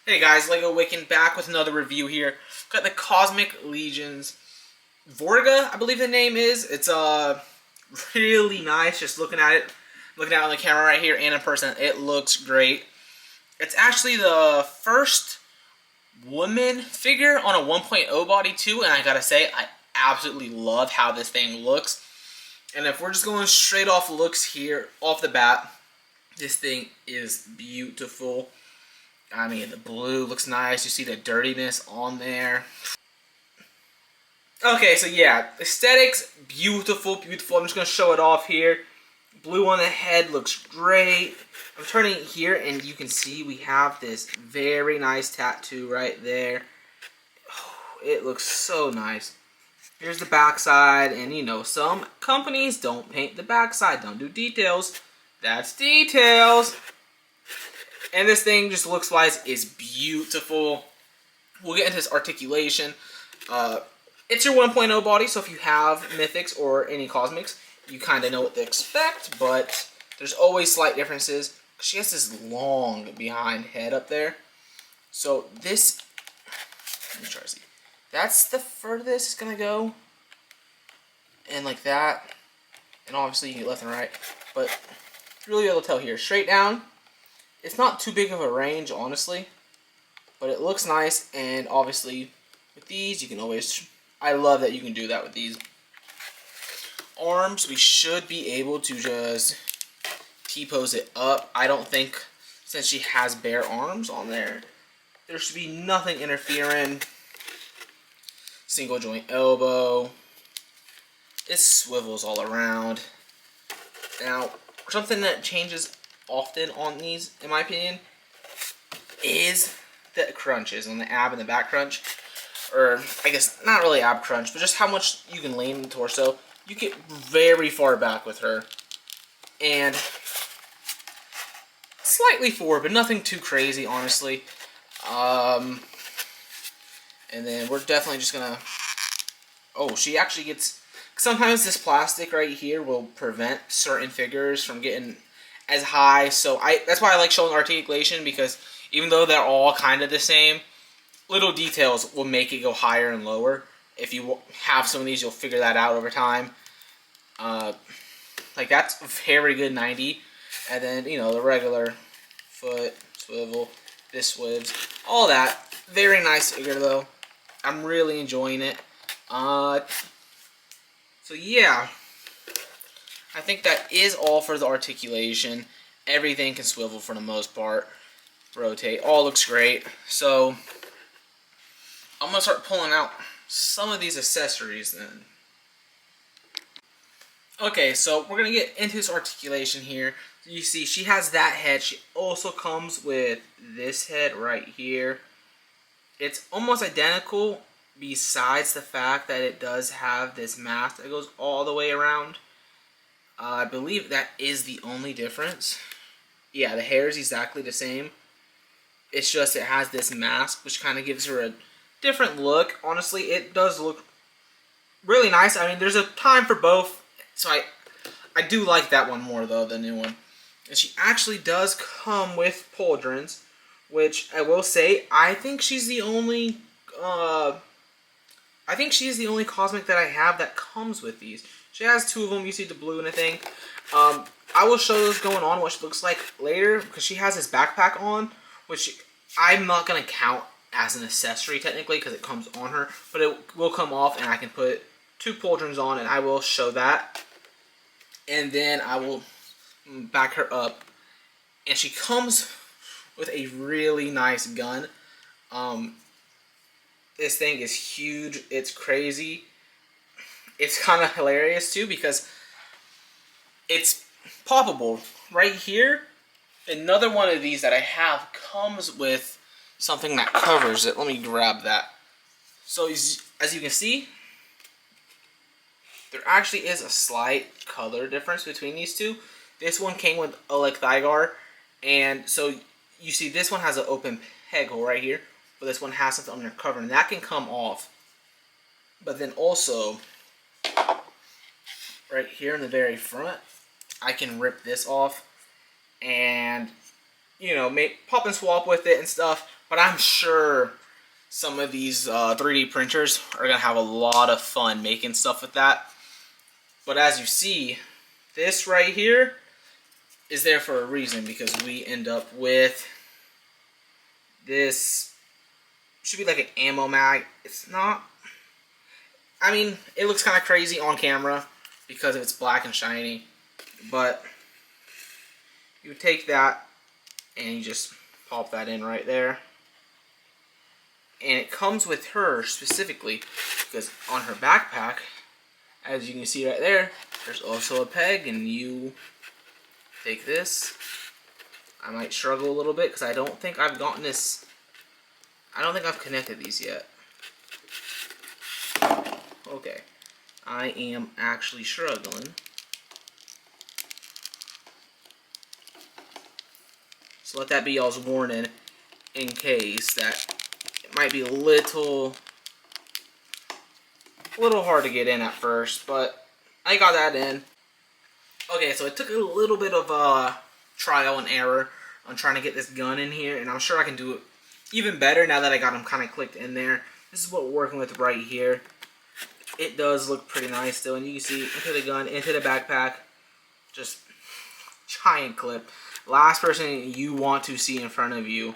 Hey guys, Lego Wicken back with another review here. Got the Cosmic Legions Vorgga, I believe the name is. It's really nice. Just looking at it on the camera right here and in person, it looks great. It's actually the first woman figure on a 1.0 body too, and I gotta say, I absolutely love how this thing looks. And if we're just going straight off looks here, off the bat, this thing is beautiful. I mean, the blue looks nice. You see the dirtiness on there. Okay, so yeah, aesthetics, beautiful, beautiful. I'm just going to show it off here. Blue on the head looks great. I'm turning it here, and you can see we have this very nice tattoo right there. Oh, it looks so nice. Here's the backside, and you know, some companies don't paint the backside, don't do details. That's details. And this thing, just looks-wise, is beautiful. We'll get into this articulation. It's your 1.0 body, so if you have Mythics or any Cosmics, you kind of know what to expect, but there's always slight differences. She has this long behind head up there. So this, let me try to see. That's the furthest it's going to go. And like that. And obviously you can get left and right. But really able to tell here. Straight down. It's not too big of a range, honestly, but it looks nice, and obviously with these, you can always, I love that you can do that with these. Arms, we should be able to just T-pose it up. I don't think, since she has bare arms on there, there should be nothing interfering. Single joint elbow. It swivels all around. Now, something that changes often on these, in my opinion, is the crunches on the ab and the back crunch. Or, I guess, not really ab crunch, but just how much you can lean the torso. You get very far back with her. And slightly forward, but nothing too crazy, honestly. And then we're definitely just gonna... Oh, she actually gets... Sometimes this plastic right here will prevent certain figures from getting as high, so that's why I like showing articulation, because even though they're all kind of the same, little details will make it go higher and lower. If you have some of these, you'll figure that out over time. Like that's a very good 90, and then you know the regular foot swivel, this swivs, all that. Very nice figure though. I'm really enjoying it. So yeah. I think that is all for the articulation. Everything can swivel for the most part. Rotate. All looks great. So, I'm going to start pulling out some of these accessories then. Okay, so we're going to get into this articulation here. You see, she has that head. She also comes with this head right here. It's almost identical, besides the fact that it does have this mask that goes all the way around. I believe that is the only difference. Yeah, the hair is exactly the same. It's just it has this mask, which kind of gives her a different look. Honestly, it does look really nice. I mean, there's a time for both. So I do like that one more, though, the new one. And she actually does come with pauldrons, which I will say, I think she's the only... I think she is the only Cosmic that I have that comes with these. She has two of them. You see the blue and the thing. I will show those going on, what she looks like later, because she has this backpack on, which I'm not going to count as an accessory technically, because it comes on her, but it will come off, and I can put two pauldrons on, and I will show that. And then I will back her up, and she comes with a really nice gun. This thing is huge. It's crazy. It's kind of hilarious too, because it's poppable. Right here, another one of these that I have comes with something that covers it. Let me grab that. So as you can see, there actually is a slight color difference between these two. This one came with Oleg Thygar, and so you see this one has an open peg hole right here, but this one has something under cover, and that can come off. But then also, right here in the very front, I can rip this off and, you know, pop and swap with it and stuff. But I'm sure some of these 3D printers are going to have a lot of fun making stuff with that. But as you see, this right here is there for a reason, because we end up with this, should be like an ammo mag. It's not, I mean, it looks kind of crazy on camera because it's black and shiny, but you take that and you just pop that in right there. And it comes with her specifically because on her backpack, as you can see right there, there's also a peg, and you take this. I might struggle a little bit because I don't think I've gotten this, I don't think I've connected these yet. Okay, I am actually struggling. So let that be y'all's warning in case that it might be a little hard to get in at first, but I got that in. Okay, so it took a little bit of trial and error on trying to get this gun in here, and I'm sure I can do it even better now that I got them kind of clicked in there. This is what we're working with right here. It does look pretty nice still, and you can see into the gun, into the backpack, just giant clip. Last person you want to see in front of you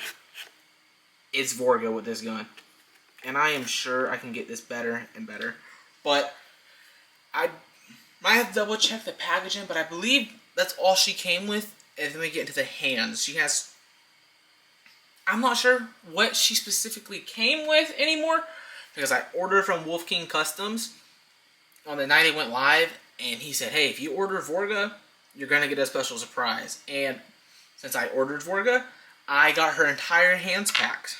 is Vorgga with this gun. And I am sure I can get this better and better. But I might have to double check the packaging, but I believe that's all she came with. And then we get into the hands. She has, I'm not sure what she specifically came with anymore, because I ordered from Wolf King Customs on the night it went live, and he said, hey, if you order Vorgga, you're going to get a special surprise. And since I ordered Vorgga, I got her entire hands packed.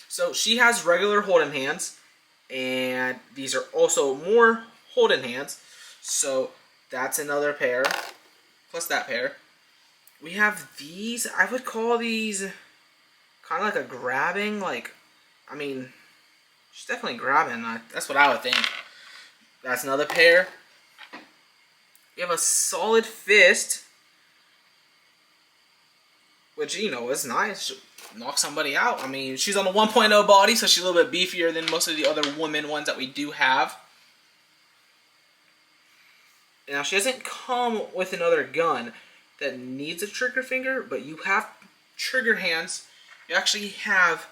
So she has regular hold-in hands, and these are also more hold-in hands. So that's another pair, plus that pair. We have these, I would call these kind of like a grabbing, like, I mean, she's definitely grabbing. That's what I would think. That's another pair. We have a solid fist, which, you know, is nice. She'll knock somebody out. I mean, she's on a 1.0 body, so she's a little bit beefier than most of the other woman ones that we do have. Now, she doesn't come with another gun that needs a trigger finger, but you have trigger hands. You actually have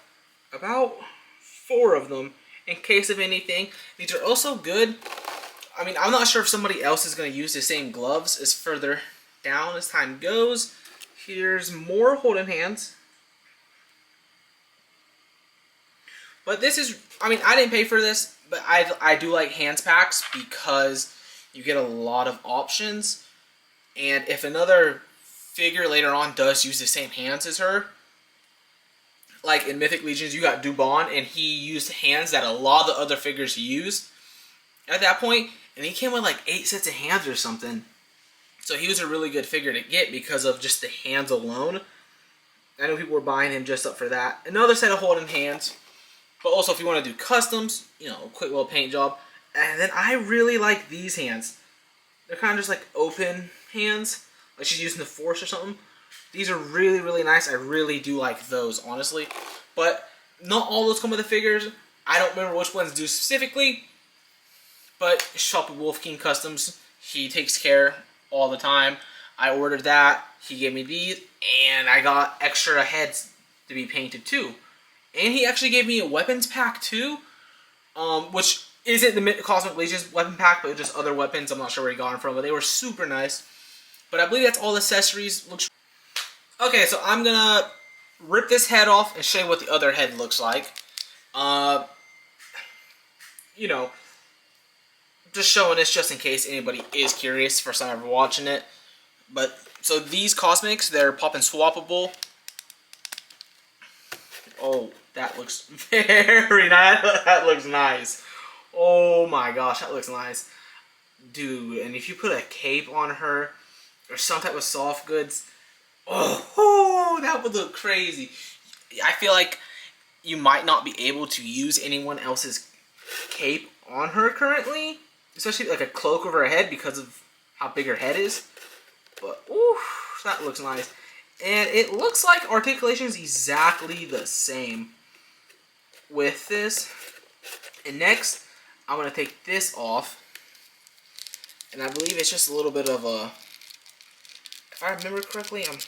about 4 of them in case of anything. These are also good. I mean, I'm not sure if somebody else is going to use the same gloves as further down as time goes. Here's more hold-in hands. But this is, I mean, I didn't pay for this, but I do like hands packs because you get a lot of options. And if another figure later on does use the same hands as her, like in Mythic Legions, you got Dubon, and he used hands that a lot of the other figures use at that point, and he came with like 8 sets of hands or something. So he was a really good figure to get because of just the hands alone. I know people were buying him just up for that. Another set of holding hands. But also if you want to do customs, you know, quick little paint job. And then I really like these hands. They're kind of just like open hands. Like she's using the Force or something. These are really, really nice. I really do like those, honestly. But not all those come with the figures. I don't remember which ones do specifically. But shop at Wolf King Customs. He takes care all the time. I ordered that. He gave me these. And I got extra heads to be painted too. And he actually gave me a weapons pack too. Which isn't the Cosmic Legion's weapon pack, but just other weapons. I'm not sure where he got them from. But they were super nice. But I believe that's all the accessories. Okay, so I'm going to rip this head off and show you what the other head looks like. You know, just showing this just in case anybody is curious, first time ever watching it. But, so these Cosmics, they're pop and swappable. Oh, that looks very nice. That looks nice. Oh my gosh, that looks nice. Dude, and if you put a cape on her, or some type of soft goods, oh, that would look crazy. I feel like you might not be able to use anyone else's cape on her currently, especially like a cloak over her head because of how big her head is. But ooh, that looks nice. And it looks like articulation is exactly the same with this. And next, I'm going to take this off. And I believe it's just a little bit of a... If I remember correctly, I'm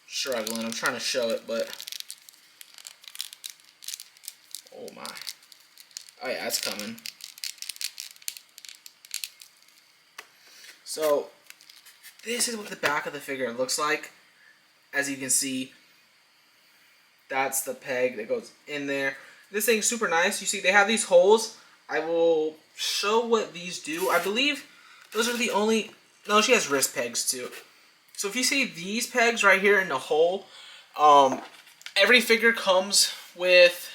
struggling. I'm trying to show it, but... Oh my. Oh yeah, it's coming. So, this is what the back of the figure looks like. As you can see, that's the peg that goes in there. This thing's super nice. You see, they have these holes. I will show what these do. I believe those are the only... No, she has wrist pegs too. So if you see these pegs right here in the hole, every figure comes with...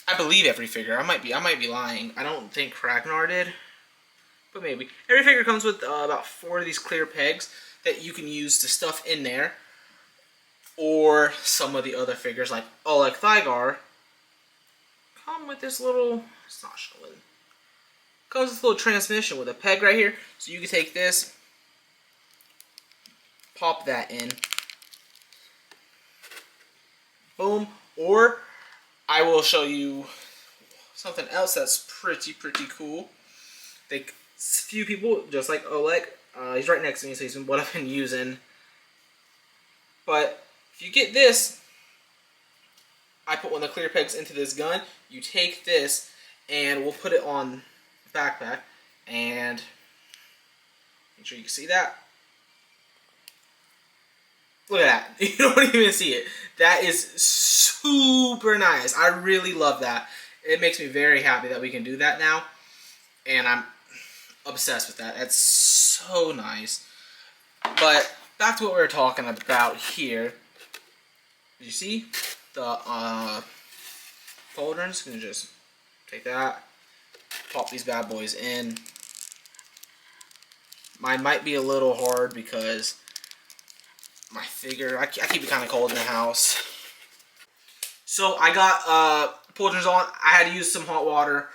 I believe every figure. I might be lying. I don't think Ragnar did, but maybe. Every figure comes with about 4 of these clear pegs that you can use to stuff in there, or some of the other figures like Oleg Thygar come with this little. It's not showing. Comes with a little transmission with a peg right here, so you can take this, pop that in, boom, or I will show you something else that's pretty cool. I think a few people, just like Oleg, he's right next to me, so he's what I've been using. But if you get this, I put one of the clear pegs into this gun. You take this, and we'll put it on the backpack, and make sure you can see that. Look at that. You don't even see it. That is super nice. I really love that. It makes me very happy that we can do that now. And I'm obsessed with that. That's so nice. But back to what we were talking about here. You see the pauldrons? I'm going to just take that, pop these bad boys in. Mine might be a little hard because my figure, I keep it kind of cold in the house. So I got pauldrons on. I had to use some hot water.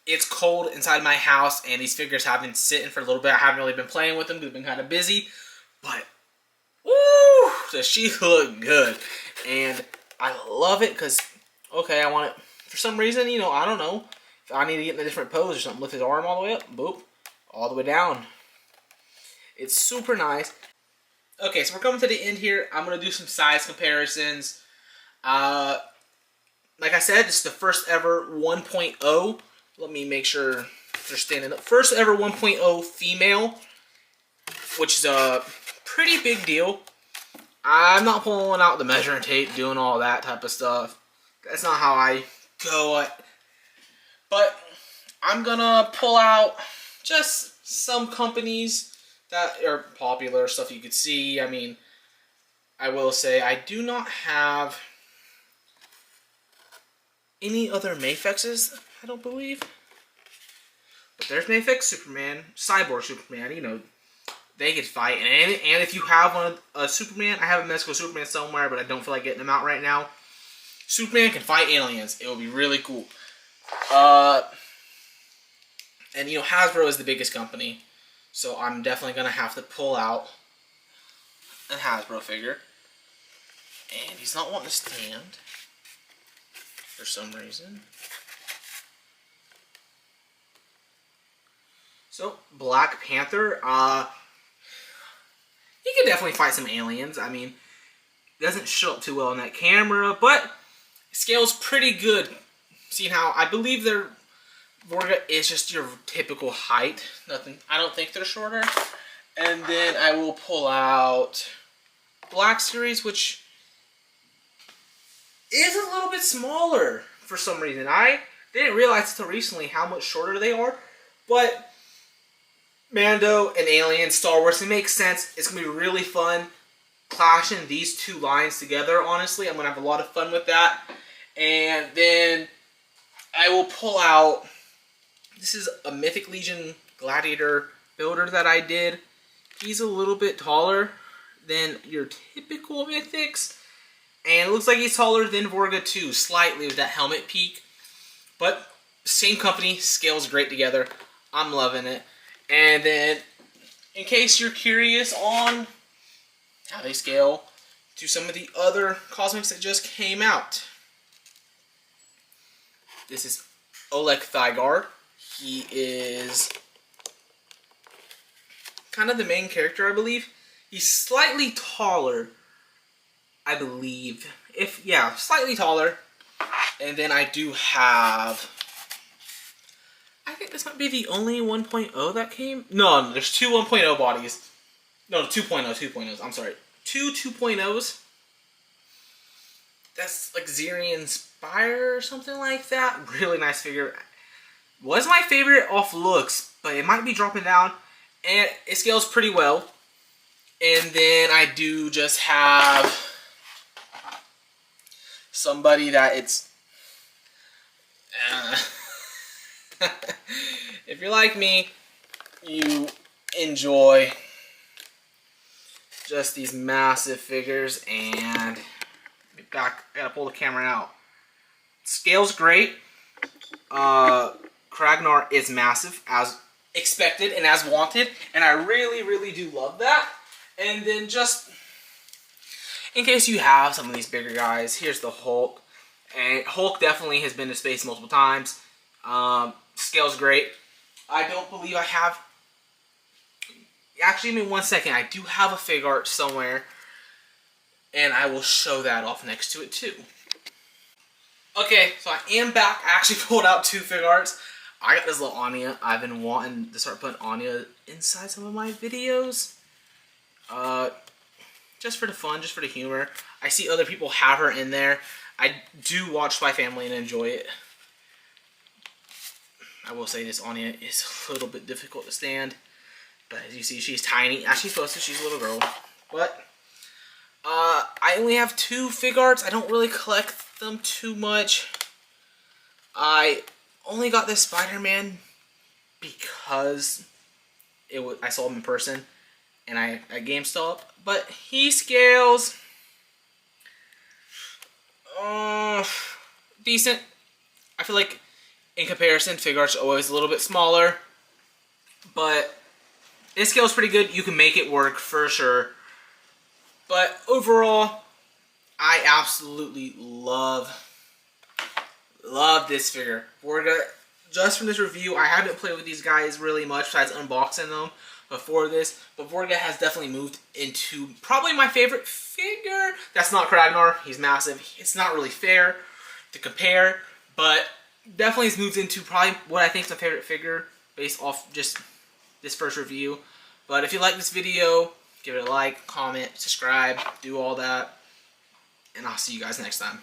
It's cold inside my house, and these figures have been sitting for a little bit. I haven't really been playing with them because I've been kind of busy. But, woo! Does she look good? And I love it because, okay, I want it, for some reason, you know, I don't know. If I need to get in a different pose or something, lift his arm all the way up, boop, all the way down. It's super nice. Okay, so we're coming to the end here. I'm going to do some size comparisons. Like I said, this is the first ever 1.0. Let me make sure they're standing up. First ever 1.0 female, which is a pretty big deal. I'm not pulling out the measuring tape, doing all that type of stuff. That's not how I go. But I'm going to pull out just some companies that are popular, stuff you could see. I mean, I will say I do not have any other Mafexes, I don't believe. But there's Mafex Superman, Cyborg Superman, you know, they could fight. And if you have one a Superman, I have a Mexico Superman somewhere, but I don't feel like getting them out right now. Superman can fight aliens. It would be really cool. And, you know, Hasbro is the biggest company. So I'm definitely going to have to pull out a Hasbro figure. And he's not wanting to stand for some reason. So, Black Panther. He can definitely fight some aliens. I mean, it doesn't show up too well on that camera, but scale's pretty good. Seeing how I believe their Vorgga is just your typical height. Nothing. I don't think they're shorter. And then I will pull out Black Series, which is a little bit smaller for some reason. I didn't realize until recently how much shorter they are. But Mando and Alien, Star Wars, it makes sense. It's going to be really fun clashing these two lines together, honestly. I'm going to have a lot of fun with that. And then I will pull out, this is a Mythic Legion Gladiator builder that I did. He's a little bit taller than your typical Mythics. And it looks like he's taller than Vorgga too, slightly with that helmet peak. But same company, scales great together. I'm loving it. And then, in case you're curious on how they scale to some of the other cosmetics that just came out. This is Oleg Thygard. He is kind of the main character, I believe. He's slightly taller, I believe. Yeah, slightly taller. And then I do have, I think this might be the only 1.0 that came. No, there's two 1.0 bodies. No, 2.0s. I'm sorry. Two 2.0s. That's like Zirian Spire or something like that. Really nice figure. Was my favorite off looks, but it might be dropping down. And it scales pretty well. And then I do just have somebody that it's... if you're like me, you enjoy just these massive figures. And I gotta pull the camera out. Scale's great. Kragnar is massive, as expected and as wanted, and I really, really do love that. And then just in case you have some of these bigger guys, here's the Hulk. And Hulk definitely has been to space multiple times. Scale's great. I don't believe I have... Actually, give me 1 second. I do have a fig art somewhere, and I will show that off next to it too. Okay, so I am back. I actually pulled out two fig arts. I got this little Anya. I've been wanting to start putting Anya inside some of my videos. Just for the fun, just for the humor. I see other people have her in there. I do watch Spy Family and enjoy it. I will say this Anya is a little bit difficult to stand. But as you see, she's tiny. As she's supposed to, she's a little girl. But I only have two fig arts. I don't really collect them too much. I only got this Spider-Man because I saw him in person and at GameStop. But he scales decent. I feel like in comparison, fig arts are always a little bit smaller. But it scales pretty good. You can make it work for sure. But overall, I absolutely love this figure. Vorgga, just from this review, I haven't played with these guys really much besides unboxing them before this. But Vorgga has definitely moved into probably my favorite figure. That's not Kragnar. He's massive. It's not really fair to compare. But definitely has moved into probably what I think is my favorite figure based off just this first review. But if you like this video, give it a like, comment, subscribe, do all that. And I'll see you guys next time.